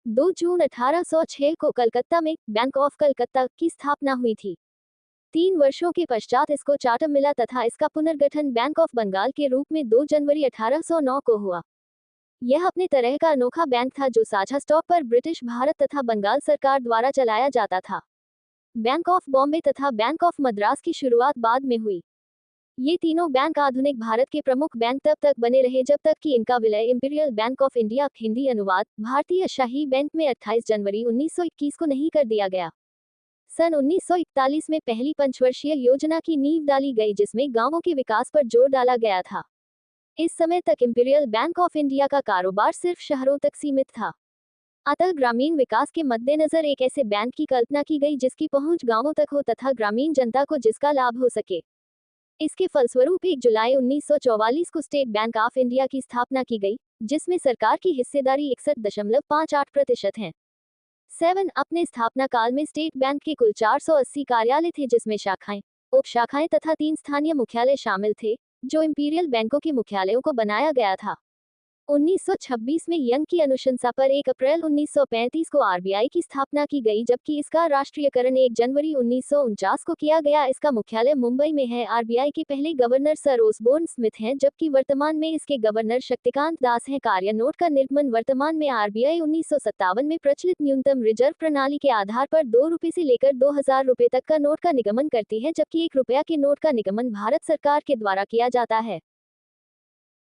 2 जून 1806 को कलकत्ता में bank of Calcutta की स्थापना हुई थी। 3 वर्षों के पश्चात इसको चार्टर मिला तथा इसका पुनर्गठन बैंक ऑफ बंगाल के रूप में 2 जनवरी 1809 को हुआ। यह अपने तरह का अनोखा बैंक था जो साझा स्टॉक पर ब्रिटिश भारत तथा बंगाल सरकार द्वारा चलाया जाता था। बैंक ऑफ बॉम्बे तथा बैंक ऑफ मद्रास की शुरुआत बाद में हुई। ये तीनों बैंक आधुनिक भारत के प्रमुख बैंक तब तक बने रहे जब तक कि इनका विलय imperial bank of India Hindi अनुवाद भारतीय शाही बैंक में 28 जनवरी 1921 को नहीं कर दिया गया। सन 1941 में पहली पंचवर्षीय योजना की नींव डाली गई जिसमें गांवों के विकास पर जोर डाला गया था। इस समय तक इंपीरियल बैंक ऑफ इंडिया का कारोबार सिर्फ शहरों तक सीमित था। अतः ग्रामीण विकास के मद्देनजर एक ऐसे बैंक की कल्पना की गई जिसकी पहुंच गांवों तक हो तथा ग्रामीण जनता को जिसका लाभ हो सके। इसके फलस्वरूप 1 जुलाई 1944 को स्टेट बैंक ऑफ इंडिया की स्थापना की गई, जिसमें सरकार की हिस्सेदारी 61.58% है। 7 अपने स्थापना काल में स्टेट बैंक के कुल 480 कार्यालय थे जिसमें शाखाएं, उप शाखाएं तथा 3 स्थानीय मुख्यालय शामिल थे, जो इंपीरियल बैंकों के मुख्यालयों को बनाया गया था। 1926 में यंग की अनुशंसा पर 1 अप्रैल 1935 को आरबीआई की स्थापना की गई जबकि इसका राष्ट्रीयकरण 1 जनवरी 1949 को किया गया। इसका मुख्यालय मुंबई में है। आरबीआई के पहले गवर्नर सर ओसबोर्न स्मिथ हैं जबकि वर्तमान में इसके गवर्नर शक्तिकांत दास हैं। कार्य नोट का निर्गमन वर्तमान में आरबीआई 1957 में प्रचलित न्यूनतम रिजर्व प्रणाली के आधार पर 2 रुपये से लेकर 2000 रुपये तक का नोट का निगमन करती है जबकि 1 रुपया के नोट का निगमन भारत सरकार के द्वारा किया जाता है।